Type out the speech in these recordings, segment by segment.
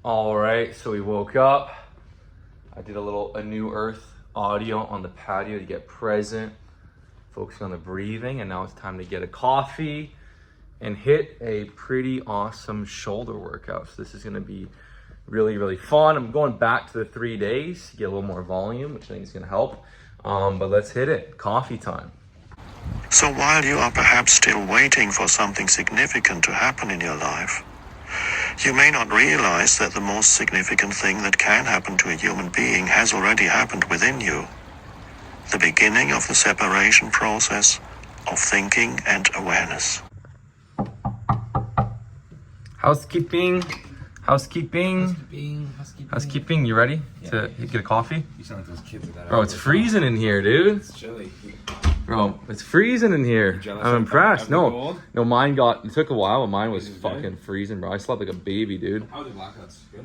All right, so we woke up. I did a new earth audio on the patio to get present, focusing on the breathing, and now it's time to get a coffee and hit a pretty awesome shoulder workout. So this is gonna be really, really fun. I'm going back to the 3 days to get a little more volume, which I think is gonna help. But let's hit it, coffee time. So while you are perhaps still waiting for something significant to happen in your life, you may not realize that the most significant thing that can happen to a human being has already happened within you. The beginning of the separation process of thinking and awareness. Housekeeping. You ready to get a coffee? You sound like those kids with that. Bro, it's freezing in here, dude. It's chilly. Bro, it's freezing in here. I'm impressed. No, mine it took a while, but mine was fucking freezing, bro. I slept like a baby, dude. How was your blackouts? Good?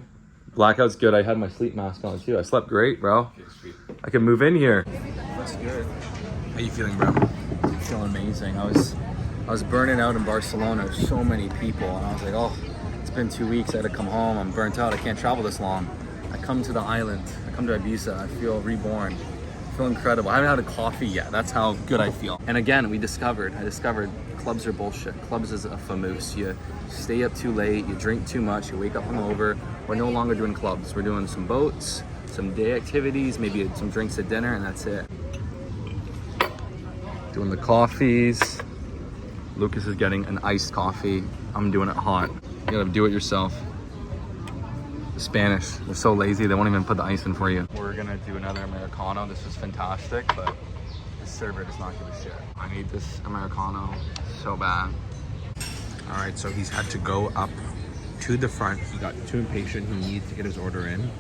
Blackout's good. I had my sleep mask on too. I slept great, bro. Okay, sweet. I can move in here. That's good. How you feeling, bro? I'm feeling amazing. I was burning out in Barcelona. There's so many people, and I was like, oh, it's been 2 weeks. I had to come home. I'm burnt out. I can't travel this long. I come to the island. I come to Ibiza. I feel reborn. I feel incredible. I haven't had a coffee yet. That's how good I feel. And again, I discovered clubs are bullshit. Clubs is a famoose. You stay up too late, you drink too much, you wake up hungover. We're no longer doing clubs. We're doing some boats, some day activities, maybe some drinks at dinner, and that's it. Doing the coffees. Lucas is getting an iced coffee. I'm doing it hot. You gotta do it yourself. The Spanish, they're so lazy, they won't even put the ice in for you. We're gonna do another Americano. This is fantastic, but the server does not give a shit. I need this Americano so bad. All right, so he's had to go up to the front. He got too impatient. He needs to get his order in.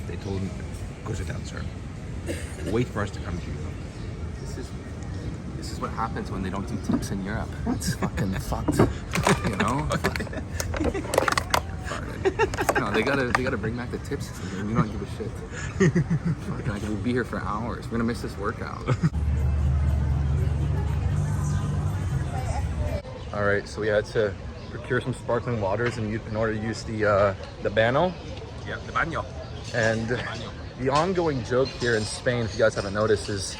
They told him, go sit down, sir. Wait for us to come to you. This is what happens when they don't do tips in Europe. It's fucking fucked, you know? No, they gotta bring back the tips. We don't give a shit. Fucking, I can be here for hours. We're gonna miss this workout. All right, so we had to procure some sparkling waters in order to use the bano. Yeah, the baño. And the ongoing joke here in Spain, if you guys haven't noticed, is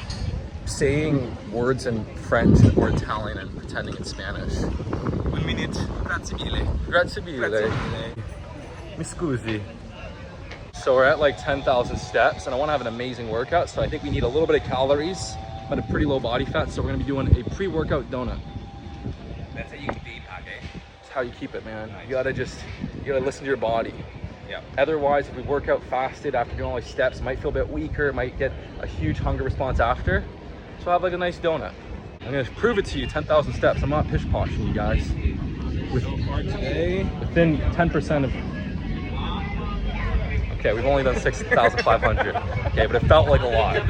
saying words in French or Italian and pretending it's Spanish. 1 minute. Grazie mille. Grazie mille. Mi scusi. So we're at like 10,000 steps and I want to have an amazing workout. So I think we need a little bit of calories, but a pretty low body fat. So we're going to be doing a pre-workout donut. That's how you keep, okay? That's how you keep it, man. You gotta listen to your body. Yeah. Otherwise, if we work out fasted after doing all these steps, it might feel a bit weaker, it might get a huge hunger response after. So have like a nice donut. I'm gonna prove it to you, 10,000 steps. I'm not pish-poshing you guys. Within 10% of... Okay, we've only done 6,500. Okay, but it felt like a lot.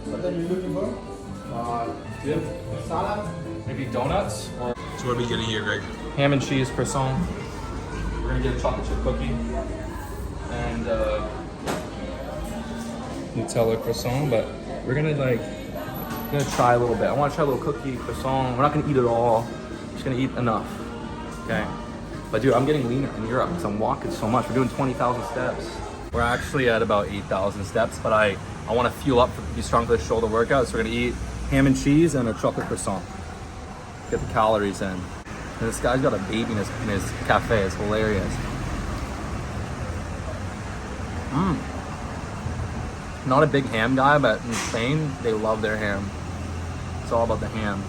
What are you looking for? Salad? Maybe donuts or So what are we getting here, Greg? ham and cheese croissant. We're gonna get a chocolate chip cookie and Nutella croissant, but we're gonna try a little bit. I want to try a little cookie croissant. We're not gonna eat it all. We're just gonna eat enough. Okay. But dude, I'm getting leaner in Europe because I'm walking so much. We're doing 20,000 steps. We're actually at about 8,000 steps, but I want to fuel up to be strong for the shoulder workout. So we're gonna eat ham and cheese and a chocolate croissant. Get the calories in. And this guy's got a baby in his cafe. It's hilarious. Not a big ham guy, but in Spain, they love their ham. It's all about the ham.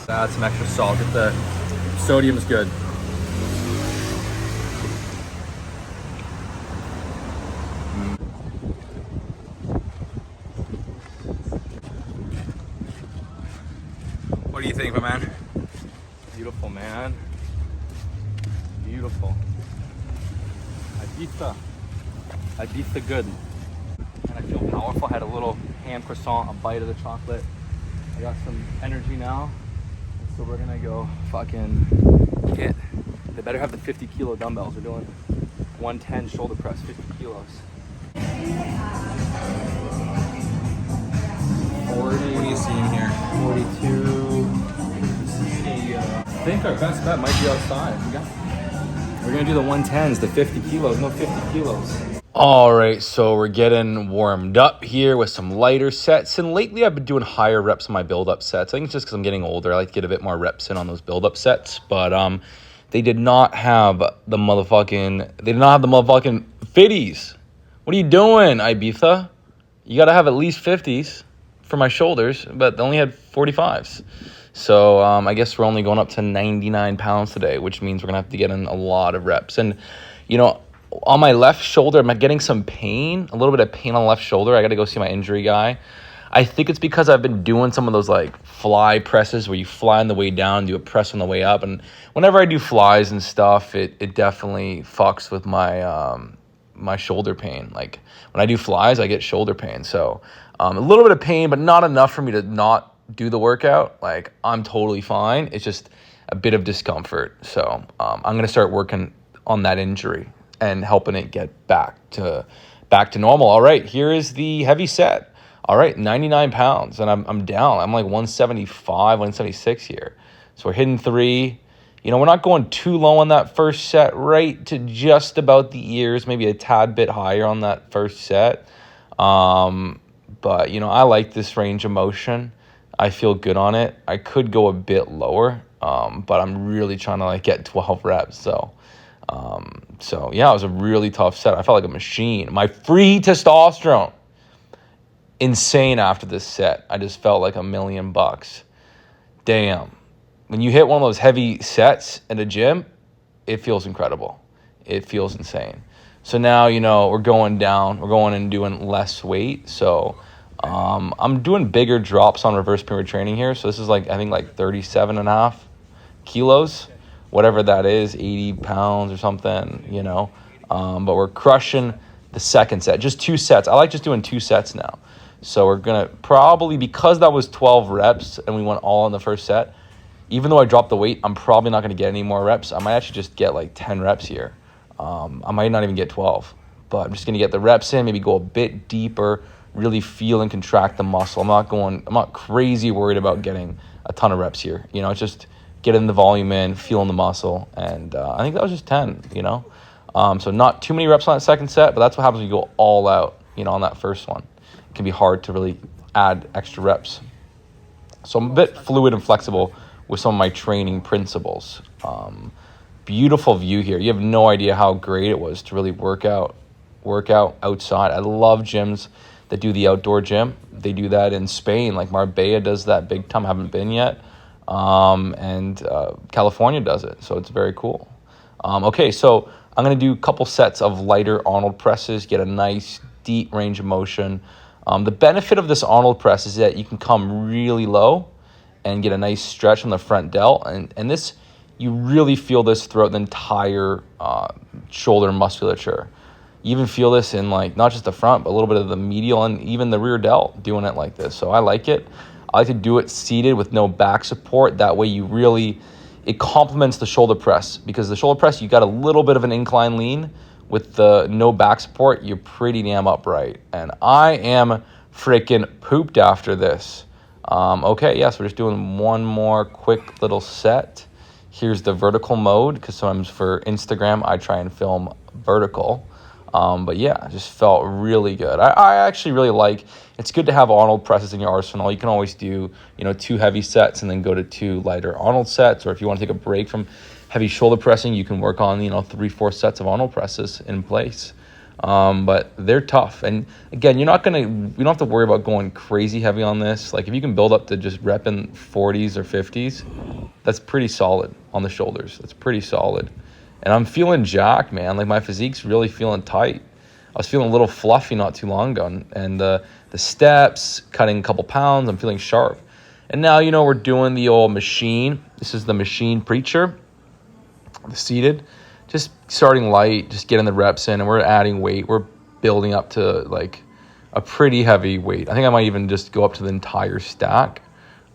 Add some extra salt. Get the sodium's good. What do you think, my man? Beautiful, man. Beautiful. Ibiza good. And I feel powerful. I had a little ham croissant, a bite of the chocolate. I got some energy now. So we're gonna go fucking get, they better have the 50 kilo dumbbells. We're doing 110 shoulder press, 50 kilos. 40. What are you seeing here? 42, think our best bet might be outside. We're gonna do the 110s, the 50 kilos, no 50 kilos. All right, so we're getting warmed up here with some lighter sets. And lately I've been doing higher reps on my build-up sets. I think it's just because I'm getting older. I like to get a bit more reps in on those build-up sets. But they did not have the motherfucking 50s. What are you doing, Ibiza? You got to have at least 50s for my shoulders, but they only had 45s. So I guess we're only going up to 99 pounds today, which means we're going to have to get in a lot of reps. And, you know, on my left shoulder, I'm getting some pain, a little bit of pain on the left shoulder. I got to go see my injury guy. I think it's because I've been doing some of those like fly presses where you fly on the way down, do a press on the way up. And whenever I do flies and stuff, it definitely fucks with my my shoulder pain. Like when I do flies, I get shoulder pain. So a little bit of pain, but not enough for me to not do the workout. Like I'm totally fine. It's just a bit of discomfort. So I'm going to start working on that injury and helping it get back to normal. All right, here is the heavy set. All right, 99 pounds, and I'm down. I'm like 175, 176 here. So we're hitting 3. You know, we're not going too low on that first set, right to just about the ears, maybe a tad bit higher on that first set. But, you know, I like this range of motion. I feel good on it. I could go a bit lower, but I'm really trying to like get 12 reps, So yeah, it was a really tough set. I felt like a machine. My free testosterone, insane after this set. I just felt like $1 million. Damn. When you hit one of those heavy sets in a gym, it feels incredible. It feels insane. So now, you know, we're going down. We're going and doing less weight. So I'm doing bigger drops on reverse pyramid training here. So this is like, I think like 37.5 kilos. Whatever that is, 80 pounds or something, you know. But we're crushing the second set. Just 2 sets. I like just doing 2 sets now. So we're going to probably, because that was 12 reps and we went all in the first set, even though I dropped the weight, I'm probably not going to get any more reps. I might actually just get like 10 reps here. I might not even get 12. But I'm just going to get the reps in, maybe go a bit deeper, really feel and contract the muscle. I'm not crazy worried about getting a ton of reps here. You know, it's just getting the volume in, feeling the muscle, and I think that was just 10, you know? So not too many reps on that second set, but that's what happens when you go all out, you know, on that first one. It can be hard to really add extra reps. So I'm a bit fluid and flexible with some of my training principles. Beautiful view here. You have no idea how great it was to really work out outside. I love gyms that do the outdoor gym. They do that in Spain, like Marbella does that big time. I haven't been yet. And California does it, so it's very cool. Okay, so I'm going to do a couple sets of lighter Arnold presses, get a nice deep range of motion. The benefit of this Arnold press is that you can come really low and get a nice stretch on the front delt, and this, you really feel this throughout the entire shoulder musculature. You even feel this in like not just the front, but a little bit of the medial and even the rear delt doing it like this. So I like it. I like to do it seated with no back support. That way it complements the shoulder press, because the shoulder press, you got a little bit of an incline lean. With the no back support, you're pretty damn upright. And I am freaking pooped after this. Okay, yes, we're just doing one more quick little set. Here's the vertical mode, because sometimes for Instagram, I try and film vertical. But yeah, I just felt really good. I actually really like, it's good to have Arnold presses in your arsenal. You can always do, you know, 2 heavy sets and then go to 2 lighter Arnold sets. Or if you want to take a break from heavy shoulder pressing, you can work on, you know, 3-4 sets of Arnold presses in place. But they're tough. And again, you don't have to worry about going crazy heavy on this. Like if you can build up to just repping 40s or 50s, that's pretty solid on the shoulders. That's pretty solid. And I'm feeling jacked, man. Like my physique's really feeling tight. I was feeling a little fluffy not too long ago. And the steps, cutting a couple pounds, I'm feeling sharp. And now, you know, we're doing the old machine. This is the machine preacher, the seated. Just starting light, just getting the reps in, and we're adding weight. We're building up to like a pretty heavy weight. I think I might even just go up to the entire stack,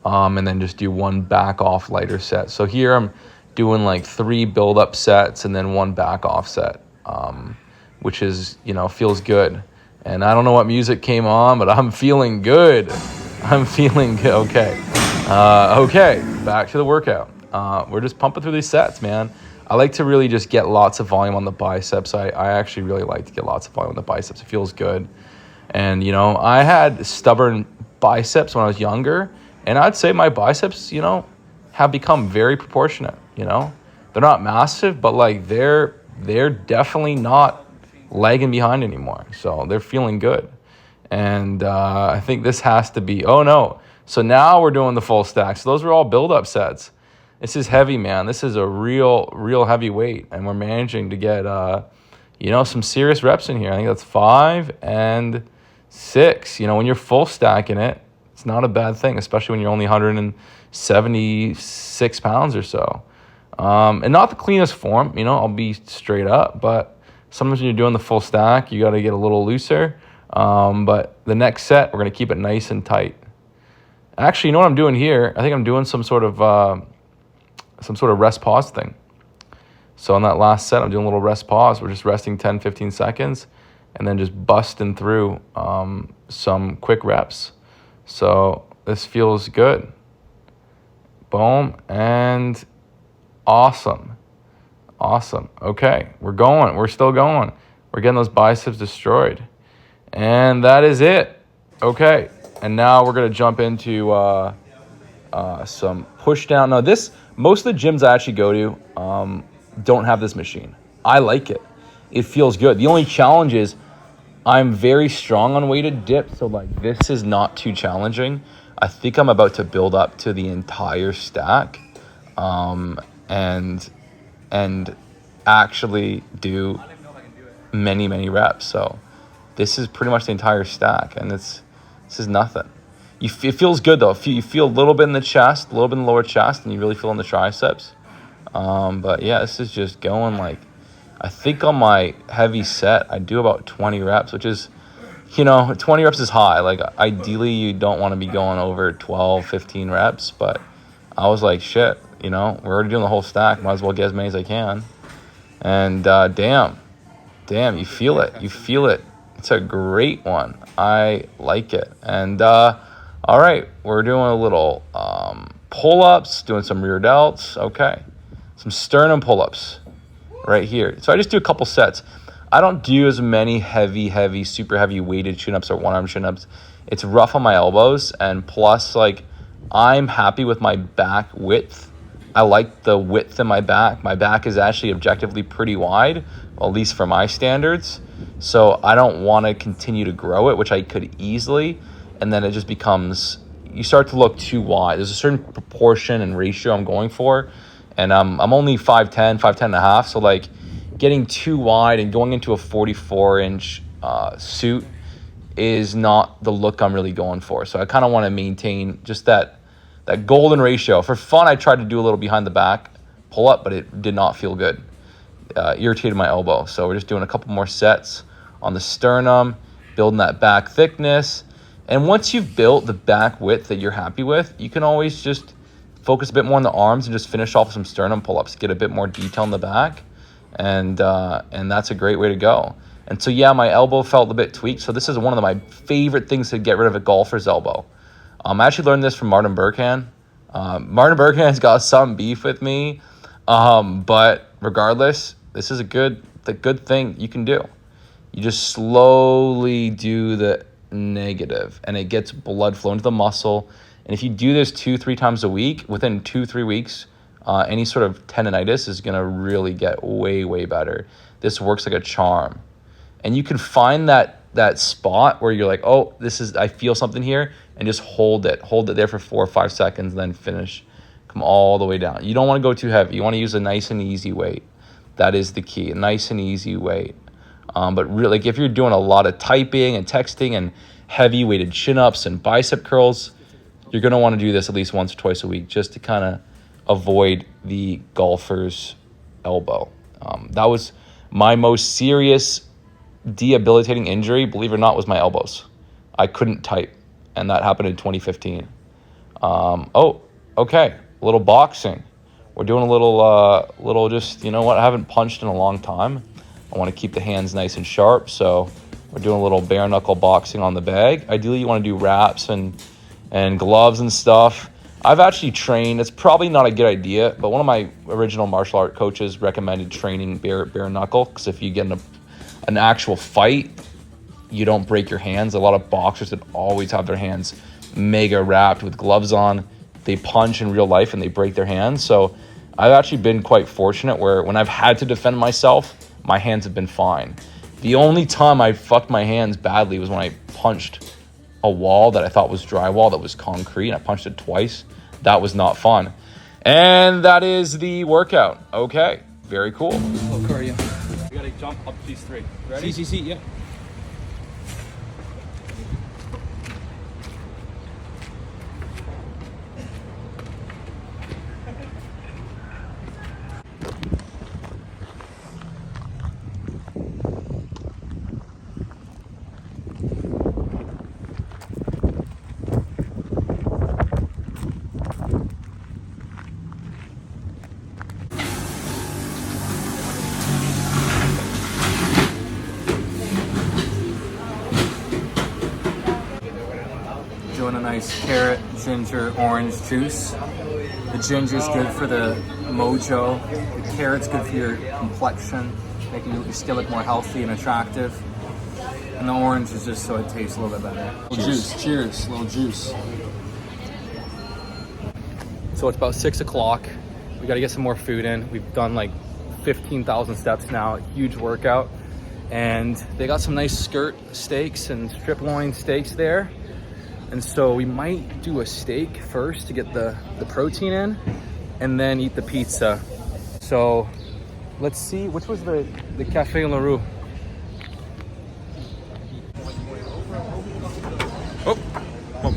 and then just do 1 back off lighter set. So here I'm doing like 3 build up sets and then 1 back off set, which is, you know, feels good. And I don't know what music came on, but I'm feeling good. I'm feeling good. Okay. Okay, back to the workout. we're just pumping through these sets, man. I like to really just get lots of volume on the biceps. I actually really like to get lots of volume on the biceps. It feels good. And, you know, I had stubborn biceps when I was younger, and I'd say my biceps, you know, have become very proportionate, you know. They're not massive, but, like, they're definitely not lagging behind anymore. So they're feeling good. And I think this has to be, oh, no. So now we're doing the full stack. So those were all build-up sets. This is heavy, man. This is a real heavy weight, and we're managing to get, you know, some serious reps in here. I think that's 5 and 6. You know, when you're full stacking it, it's not a bad thing, especially when you're only 176 pounds or so. And not the cleanest form, you know, I'll be straight up, but sometimes when you're doing the full stack, you got to get a little looser. But the next set, we're going to keep it nice and tight. Actually, you know what I'm doing here? I think I'm doing some sort of rest pause thing. So on that last set, I'm doing a little rest pause. We're just resting 10, 15 seconds and then just busting through some quick reps. So this feels good. Boom. And awesome. Okay, we're going. We're still going. We're getting those biceps destroyed. And that is it. Okay. And now we're going to jump into some push down. Now most of the gyms I actually go to don't have this machine. I like it. It feels good. The only challenge is I'm very strong on weighted dips, so like this is not too challenging. I think I'm about to build up to the entire stack and actually do many reps. So this is pretty much the entire stack, and this is nothing. It feels good though. You feel a little bit in the chest, a little bit in the lower chest, and you really feel in the triceps. But yeah, this is just going like, I think on my heavy set, I do about 20 reps, which is, you know, 20 reps is high. Like ideally you don't want to be going over 12, 15 reps, but I was like, shit, you know, we're already doing the whole stack. Might as well get as many as I can. And damn, you feel it. It's a great one. I like it. And all right, we're doing a little pull-ups, doing some rear delts. Okay, some sternum pull-ups right here. So I just do a couple sets. I don't do as many heavy, super heavy weighted chin-ups or one-arm chin-ups. It's rough on my elbows, and plus, like, I'm happy with my back width. I like the width in my back. My back is actually objectively pretty wide, at least for my standards. So I don't want to continue to grow it, which I could easily. And then it just becomes, you start to look too wide. There's a certain proportion and ratio I'm going for. And I'm only 5'10", 5'10 and a half. So like getting too wide and going into a 44-inch suit is not the look I'm really going for. So I kind of want to maintain just that golden ratio. For fun, I tried to do a little behind the back pull up, but it did not feel good. Irritated my elbow. So we're just doing a couple more sets on the sternum, building that back thickness. And once you've built the back width that you're happy with, you can always just focus a bit more on the arms and just finish off with some sternum pull-ups, get a bit more detail in the back. And that's a great way to go. And so, yeah, my elbow felt a bit tweaked. So this is one of my favorite things to get rid of a golfer's elbow. I actually learned this from Martin Burkhan. Martin Burkhan's got some beef with me. But regardless, this is the good thing you can do. You just slowly do the negative, and it gets blood flow into the muscle. And if you do this 2-3 times a week, within 2-3 weeks, any sort of tendonitis is going to really get way better. This works like a charm. And you can find that spot where you're like, oh, I feel something here, and just hold it there for 4 or 5 seconds, and then finish. Come all the way down. You don't want to go too heavy. You want to use a nice and easy weight. That is the key, a nice and easy weight. But really, like if you're doing a lot of typing and texting and heavy weighted chin-ups and bicep curls, you're going to want to do this at least once or twice a week just to kind of avoid the golfer's elbow. That was my most serious debilitating injury, believe it or not, was my elbows. I couldn't type, and that happened in 2015. Okay, a little boxing. We're doing a little just, you know what, I haven't punched in a long time. I want to keep the hands nice and sharp, so we're doing a little bare knuckle boxing on the bag. Ideally, you want to do wraps and gloves and stuff. I've actually trained, it's probably not a good idea, but one of my original martial art coaches recommended training bare knuckle, because if you get in an actual fight, you don't break your hands. A lot of boxers that always have their hands mega wrapped with gloves on, they punch in real life and they break their hands. So I've actually been quite fortunate where when I've had to defend myself, my hands have been fine. The only time I fucked my hands badly was when I punched a wall that I thought was drywall that was concrete, and I punched it twice. That was not fun. And that is the workout. Okay, very cool. Oh, cardio. We gotta jump up these three. Ready? See, yeah. Doing a nice carrot, ginger, orange juice. The ginger's good for the mojo. The carrot's good for your complexion, making your skin look more healthy and attractive. And the orange is just so it tastes a little bit better. Little juice, cheers, little juice. So it's about 6 o'clock. We gotta get some more food in. We've done like 15,000 steps now, huge workout. And they got some nice skirt steaks and strip loin steaks there. And so we might do a steak first to get the protein in and then eat the pizza. So let's see, which was the Cafe La Rue? Oh, All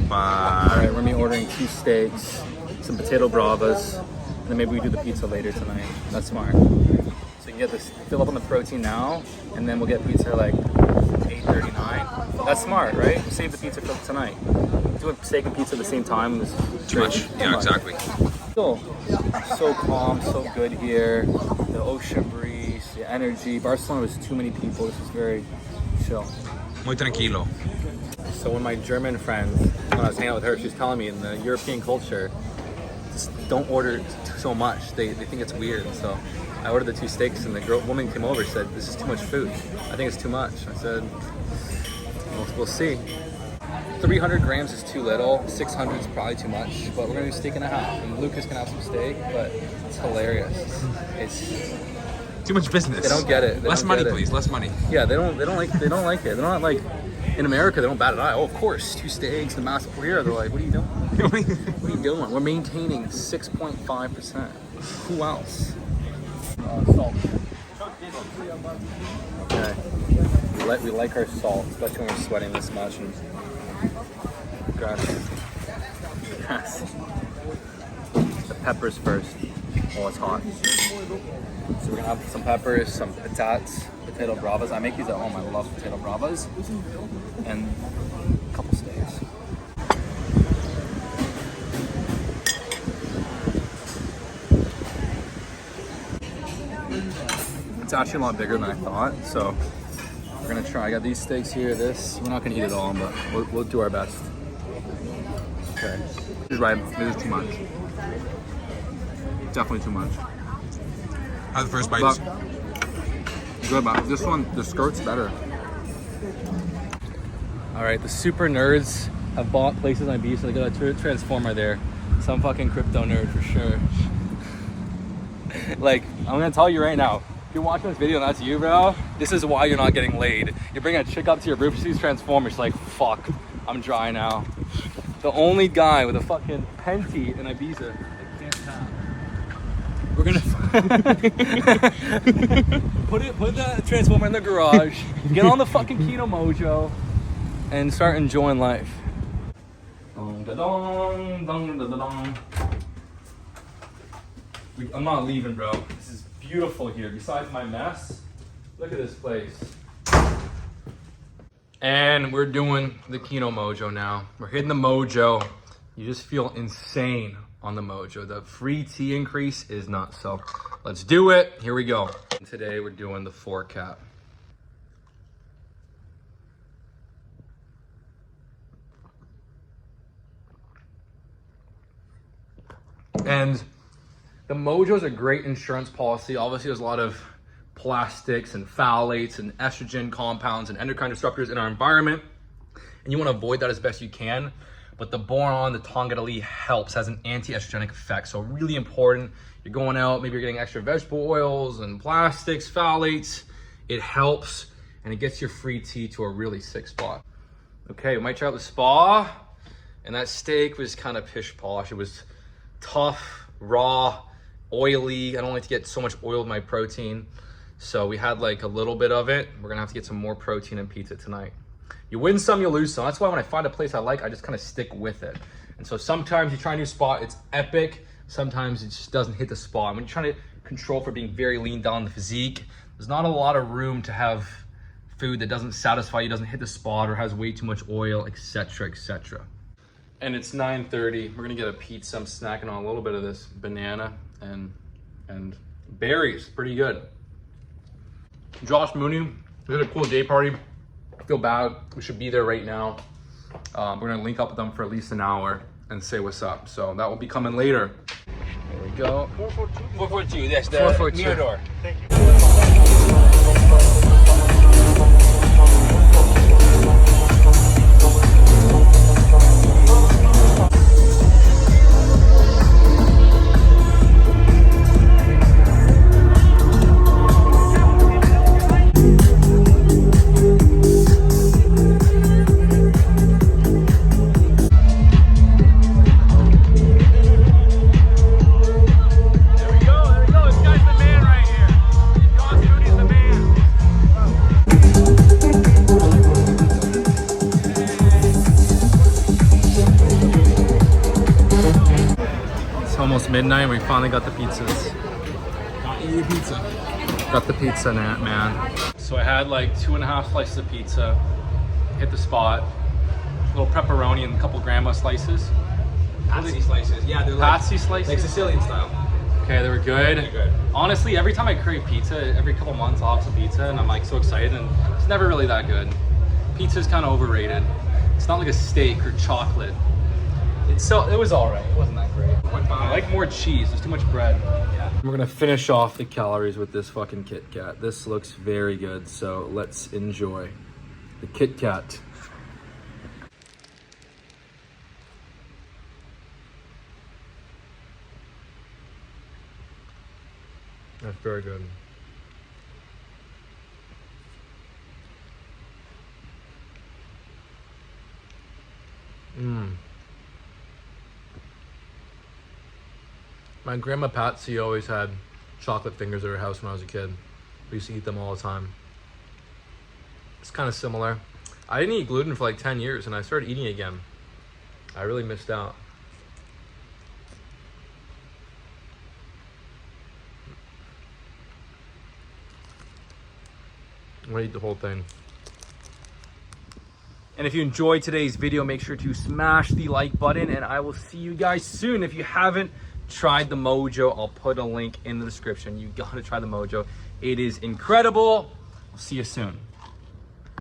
right, we're gonna be ordering 2 steaks, some potato bravas, and then maybe we do the pizza later tonight. That's smart. So you can get this, fill up on the protein now, and then we'll get pizza like 8:39. That's smart, right? Save the pizza for tonight. Do a steak and pizza at the same time. too much. Yeah, exactly. Still, so calm, so good here. The ocean breeze, the energy. Barcelona was too many people. This is very chill. Muy tranquilo. So when my German friend, when I was hanging out with her, she was telling me in the European culture, just don't order so much. They think it's weird. So I ordered the 2 steaks, and the woman came over and said, "This is too much food. I think it's too much." I said, we'll see. 300 grams is too little. 600 is probably too much. But we're gonna do steak and a half, and Lucas can have some steak. But it's hilarious. It's Too much business. They don't get it. Less money, please. Less money. Yeah, they don't like it. They're not like in America. They don't bat an eye. Oh, of course, 2 steaks, the massive for here. They're like, what are you doing? What are you doing? We're maintaining 6.5%. Who else? Salt. Okay. We like our salt, especially when we're sweating this much. And grass. The peppers first. Oh, it's hot. So we're gonna have some peppers, some potato bravas. I make these at home. I love potato bravas, and a couple steaks. It's actually a lot bigger than I thought, so we're gonna try. I got these steaks here. We're not gonna eat it all, but we'll do our best. Okay, this is right. This is too much. Definitely too much. Have the first bite. But good, but this one, the skirt's better. All right, the super nerds have bought places on Ibiza. They got a transformer there. Some fucking crypto nerd for sure. Like, I'm gonna tell you right now, if you're watching this video and that's you, bro, this is why you're not getting laid. You're bringing a chick up to your roof, she sees transformers, she's like, fuck, I'm dry now. The only guy with a fucking Penti in Ibiza that can't tap. We're gonna put the transformer in the garage, get on the fucking Kino Mojo, and start enjoying life. I'm not leaving, bro. This is beautiful here. Besides my mess, look at this place. And we're doing the Kino Mojo now. We're hitting the Mojo. You just feel insane on the Mojo. The free T increase is nuts. So let's do it. Here we go. Today we're doing the 4 cap. And the Mojo is a great insurance policy. Obviously, there's a lot of plastics and phthalates and estrogen compounds and endocrine disruptors in our environment, and you want to avoid that as best you can. But the boron, the Tonga-Ali helps, has an anti-estrogenic effect. So really important. You're going out, maybe you're getting extra vegetable oils and plastics, phthalates. It helps, and it gets your free tea to a really sick spot. Okay, we might try out the spa. And that steak was kind of pish posh. It was tough, raw, oily. I don't like to get so much oil with my protein. So we had like a little bit of it. We're gonna have to get some more protein and pizza tonight. You win some, you lose some. That's why when I find a place I like, I just kind of stick with it. And so sometimes you try a new spot, it's epic. Sometimes it just doesn't hit the spot. When you're trying to control for being very lean down the physique, there's not a lot of room to have food that doesn't satisfy you, doesn't hit the spot, or has way too much oil, etc., etc. And it's 9:30. We're gonna get a pizza. I'm snacking on a little bit of this banana and berries. Pretty good. Josh Mooney, we had a cool day party. I feel bad. We should be there right now. We're gonna link up with them for at least an hour and say what's up. So that will be coming later. There we go. 442. Yes, the 442. Mirador. Thank you. Midnight, we finally got the pizzas. Got the pizza, man. So I had like 2.5 slices of pizza, hit the spot, a little pepperoni and a couple grandma slices. Patsy slices. Yeah, they're like Patsy slices? like Sicilian style. Okay, they were good. Really good. Honestly, every time I crave pizza, every couple months I'll have some pizza and I'm like so excited, and it's never really that good. Pizza's kind of overrated. It's not like a steak or chocolate. It was all right. It wasn't that great. I like more cheese. There's too much bread. Yeah. We're gonna finish off the calories with this fucking Kit Kat. This looks very good, so let's enjoy the Kit Kat. That's very good. My grandma Patsy always had chocolate fingers at her house when I was a kid. We used to eat them all the time. It's kind of similar. I didn't eat gluten for like 10 years and I started eating again. I really missed out. I'm gonna eat the whole thing. And if you enjoyed today's video, make sure to smash the like button, and I will see you guys soon. If you haven't tried the Mojo, I'll put a link in the description. You gotta try the Mojo. It is incredible. I'll see you soon.